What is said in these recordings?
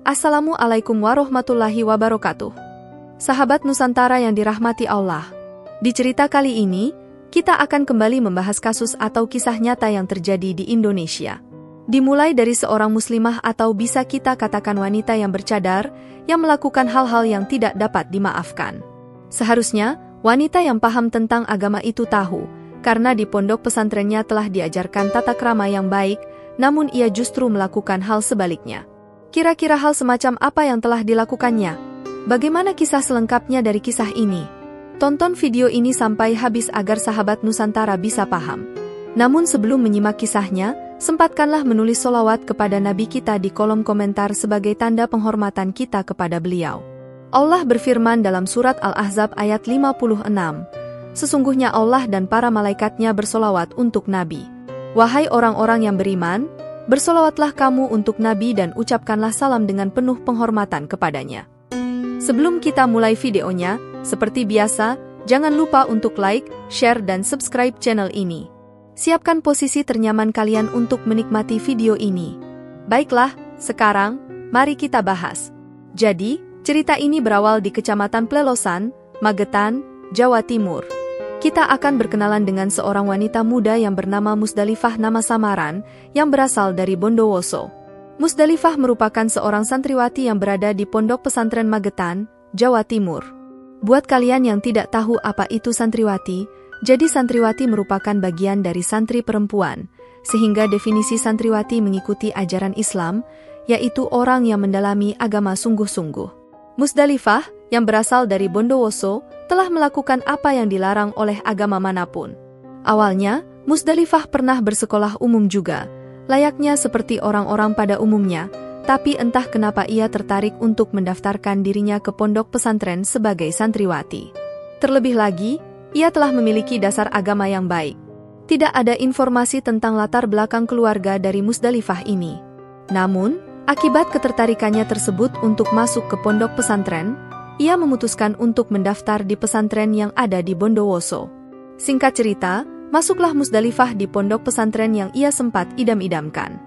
Assalamualaikum warahmatullahi wabarakatuh. Sahabat Nusantara yang dirahmati Allah. Di cerita kali ini, kita akan kembali membahas kasus atau kisah nyata yang terjadi di Indonesia. Dimulai dari seorang muslimah atau bisa kita katakan wanita yang bercadar, yang melakukan hal-hal yang tidak dapat dimaafkan. Seharusnya, wanita yang paham tentang agama itu tahu, karena di pondok pesantrennya telah diajarkan tata krama yang baik, namun ia justru melakukan hal sebaliknya. Kira-kira hal semacam apa yang telah dilakukannya? Bagaimana kisah selengkapnya dari kisah ini? Tonton video ini sampai habis agar sahabat Nusantara bisa paham. Namun sebelum menyimak kisahnya, sempatkanlah menulis sholawat kepada Nabi kita di kolom komentar sebagai tanda penghormatan kita kepada beliau. Allah berfirman dalam surat Al-Ahzab ayat 56, "Sesungguhnya Allah dan para malaikatnya bersolawat untuk Nabi. Wahai orang-orang yang beriman, bersolawatlah kamu untuk Nabi dan ucapkanlah salam dengan penuh penghormatan kepadanya." Sebelum kita mulai videonya, seperti biasa, jangan lupa untuk like, share dan subscribe channel ini. Siapkan posisi ternyaman kalian untuk menikmati video ini. Baiklah, sekarang, mari kita bahas. Jadi, cerita ini berawal di Kecamatan Plelosan, Magetan, Jawa Timur. Kita akan berkenalan dengan seorang wanita muda yang bernama Musdalifah nama samaran, yang berasal dari Bondowoso. Musdalifah merupakan seorang santriwati yang berada di Pondok Pesantren Magetan, Jawa Timur. Buat kalian yang tidak tahu apa itu santriwati, jadi santriwati merupakan bagian dari santri perempuan, sehingga definisi santriwati mengikuti ajaran Islam, yaitu orang yang mendalami agama sungguh-sungguh. Musdalifah, yang berasal dari Bondowoso, telah melakukan apa yang dilarang oleh agama manapun. Awalnya, Musdalifah pernah bersekolah umum juga, layaknya seperti orang-orang pada umumnya, tapi entah kenapa ia tertarik untuk mendaftarkan dirinya ke pondok pesantren sebagai santriwati. Terlebih lagi, ia telah memiliki dasar agama yang baik. Tidak ada informasi tentang latar belakang keluarga dari Musdalifah ini. Namun, akibat ketertarikannya tersebut untuk masuk ke pondok pesantren, ia memutuskan untuk mendaftar di pesantren yang ada di Bondowoso. Singkat cerita, masuklah Musdalifah di pondok pesantren yang ia sempat idam-idamkan.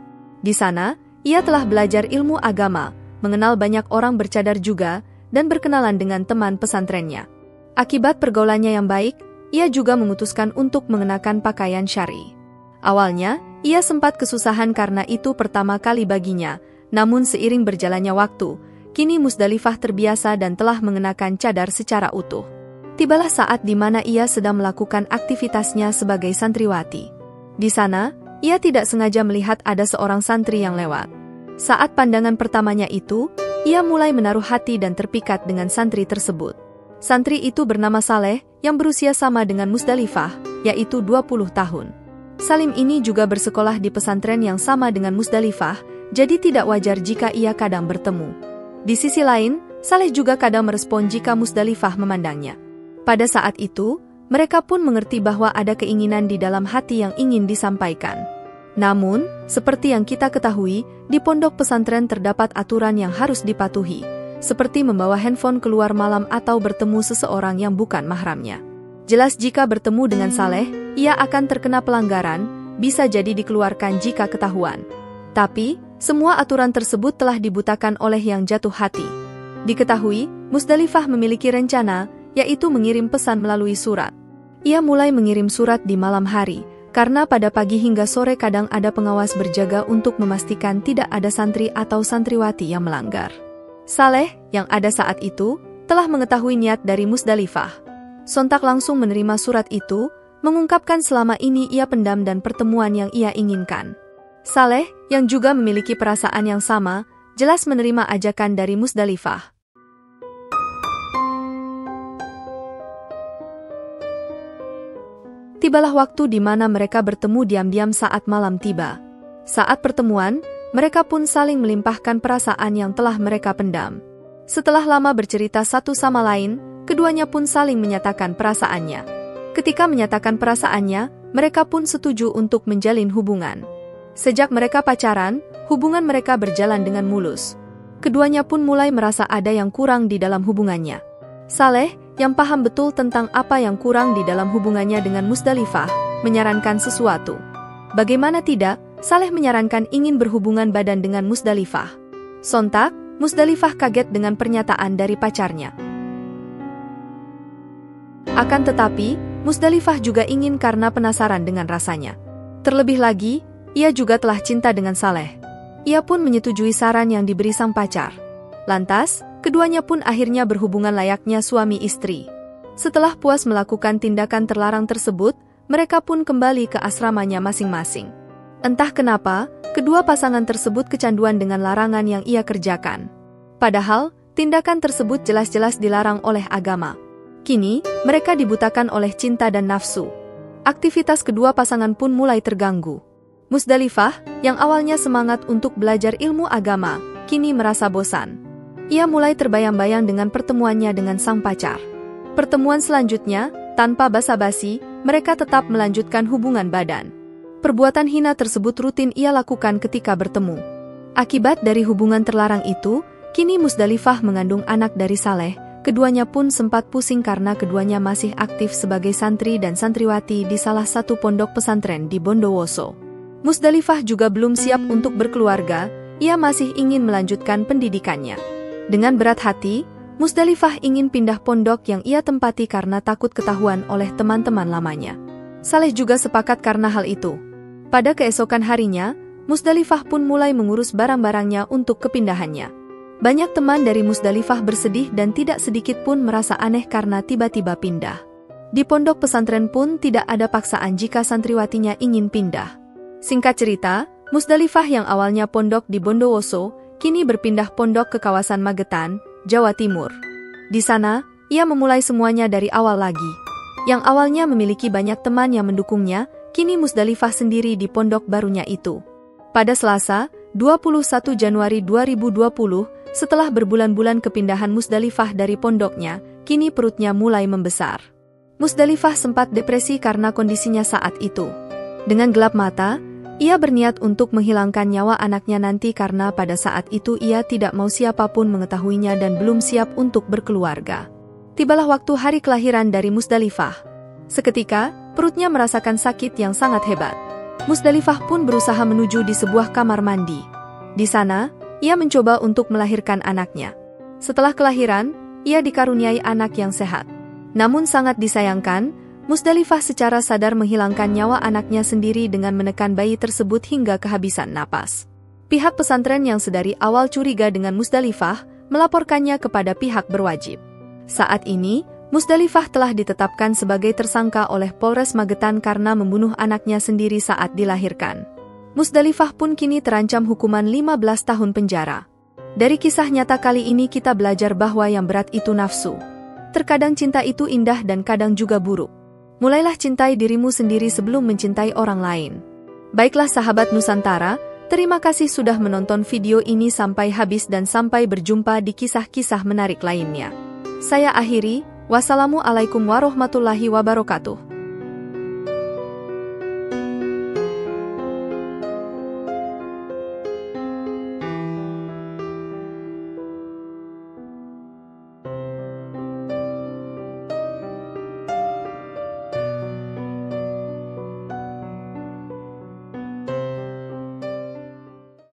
Di sana, ia telah belajar ilmu agama, mengenal banyak orang bercadar juga, dan berkenalan dengan teman pesantrennya. Akibat pergaulannya yang baik, ia juga memutuskan untuk mengenakan pakaian syar'i. Awalnya, ia sempat kesusahan karena itu pertama kali baginya, namun seiring berjalannya waktu, kini Musdalifah terbiasa dan telah mengenakan cadar secara utuh. Tibalah saat di mana ia sedang melakukan aktivitasnya sebagai santriwati. Di sana, ia tidak sengaja melihat ada seorang santri yang lewat. Saat pandangan pertamanya itu, ia mulai menaruh hati dan terpikat dengan santri tersebut. Santri itu bernama Saleh, yang berusia sama dengan Musdalifah, yaitu 20 tahun. Salim ini juga bersekolah di pesantren yang sama dengan Musdalifah, jadi tidak wajar jika ia kadang bertemu. Di sisi lain, Saleh juga kadang merespon jika Musdalifah memandangnya. Pada saat itu, mereka pun mengerti bahwa ada keinginan di dalam hati yang ingin disampaikan. Namun, seperti yang kita ketahui, di pondok pesantren terdapat aturan yang harus dipatuhi, seperti membawa handphone keluar malam atau bertemu seseorang yang bukan mahramnya. Jelas jika bertemu dengan Saleh, ia akan terkena pelanggaran, bisa jadi dikeluarkan jika ketahuan. Tapi, semua aturan tersebut telah dibutakan oleh yang jatuh hati. Diketahui, Musdalifah memiliki rencana, yaitu mengirim pesan melalui surat. Ia mulai mengirim surat di malam hari, karena pada pagi hingga sore kadang ada pengawas berjaga untuk memastikan tidak ada santri atau santriwati yang melanggar. Saleh, yang ada saat itu, telah mengetahui niat dari Musdalifah. Sontak langsung menerima surat itu, mengungkapkan selama ini ia pendam dan pertemuan yang ia inginkan. Saleh, yang juga memiliki perasaan yang sama, jelas menerima ajakan dari Musdalifah. Tibalah waktu di mana mereka bertemu diam-diam saat malam tiba. Saat pertemuan, mereka pun saling melimpahkan perasaan yang telah mereka pendam. Setelah lama bercerita satu sama lain, keduanya pun saling menyatakan perasaannya. Ketika menyatakan perasaannya, mereka pun setuju untuk menjalin hubungan. Sejak mereka pacaran, hubungan mereka berjalan dengan mulus. Keduanya pun mulai merasa ada yang kurang di dalam hubungannya. Saleh, yang paham betul tentang apa yang kurang di dalam hubungannya dengan Musdalifah, menyarankan sesuatu. Bagaimana tidak, Saleh menyarankan ingin berhubungan badan dengan Musdalifah. Sontak, Musdalifah kaget dengan pernyataan dari pacarnya. Akan tetapi, Musdalifah juga ingin karena penasaran dengan rasanya. Terlebih lagi, ia juga telah cinta dengan Saleh. Ia pun menyetujui saran yang diberi sang pacar. Lantas, keduanya pun akhirnya berhubungan layaknya suami istri. Setelah puas melakukan tindakan terlarang tersebut, mereka pun kembali ke asramanya masing-masing. Entah kenapa, kedua pasangan tersebut kecanduan dengan larangan yang ia kerjakan. Padahal, tindakan tersebut jelas-jelas dilarang oleh agama. Kini, mereka dibutakan oleh cinta dan nafsu. Aktivitas kedua pasangan pun mulai terganggu. Musdalifah, yang awalnya semangat untuk belajar ilmu agama, kini merasa bosan. Ia mulai terbayang-bayang dengan pertemuannya dengan sang pacar. Pertemuan selanjutnya, tanpa basa-basi, mereka tetap melanjutkan hubungan badan. Perbuatan hina tersebut rutin ia lakukan ketika bertemu. Akibat dari hubungan terlarang itu, kini Musdalifah mengandung anak dari Saleh. Keduanya pun sempat pusing karena keduanya masih aktif sebagai santri dan santriwati di salah satu pondok pesantren di Bondowoso. Musdalifah juga belum siap untuk berkeluarga, ia masih ingin melanjutkan pendidikannya. Dengan berat hati, Musdalifah ingin pindah pondok yang ia tempati karena takut ketahuan oleh teman-teman lamanya. Saleh juga sepakat karena hal itu. Pada keesokan harinya, Musdalifah pun mulai mengurus barang-barangnya untuk kepindahannya. Banyak teman dari Musdalifah bersedih dan tidak sedikit pun merasa aneh karena tiba-tiba pindah. Di pondok pesantren pun tidak ada paksaan jika santriwatinya ingin pindah. Singkat cerita, Musdalifah yang awalnya pondok di Bondowoso, kini berpindah pondok ke kawasan Magetan, Jawa Timur. Di sana, ia memulai semuanya dari awal lagi. Yang awalnya memiliki banyak teman yang mendukungnya, kini Musdalifah sendiri di pondok barunya itu. Pada Selasa, 21 Januari 2020, setelah berbulan-bulan kepindahan Musdalifah dari pondoknya, kini perutnya mulai membesar. Musdalifah sempat depresi karena kondisinya saat itu. Dengan gelap mata, ia berniat untuk menghilangkan nyawa anaknya nanti karena pada saat itu ia tidak mau siapapun mengetahuinya dan belum siap untuk berkeluarga. Tibalah waktu hari kelahiran dari Musdalifah. Seketika, perutnya merasakan sakit yang sangat hebat. Musdalifah pun berusaha menuju di sebuah kamar mandi. Di sana, ia mencoba untuk melahirkan anaknya. Setelah kelahiran, ia dikaruniai anak yang sehat. Namun sangat disayangkan, Musdalifah secara sadar menghilangkan nyawa anaknya sendiri dengan menekan bayi tersebut hingga kehabisan napas. Pihak pesantren yang sedari awal curiga dengan Musdalifah, melaporkannya kepada pihak berwajib. Saat ini, Musdalifah telah ditetapkan sebagai tersangka oleh Polres Magetan karena membunuh anaknya sendiri saat dilahirkan. Musdalifah pun kini terancam hukuman 15 tahun penjara. Dari kisah nyata kali ini kita belajar bahwa yang berat itu nafsu. Terkadang cinta itu indah dan kadang juga buruk. Mulailah cintai dirimu sendiri sebelum mencintai orang lain. Baiklah sahabat Nusantara, terima kasih sudah menonton video ini sampai habis dan sampai berjumpa di kisah-kisah menarik lainnya. Saya akhiri, wassalamualaikum warahmatullahi wabarakatuh.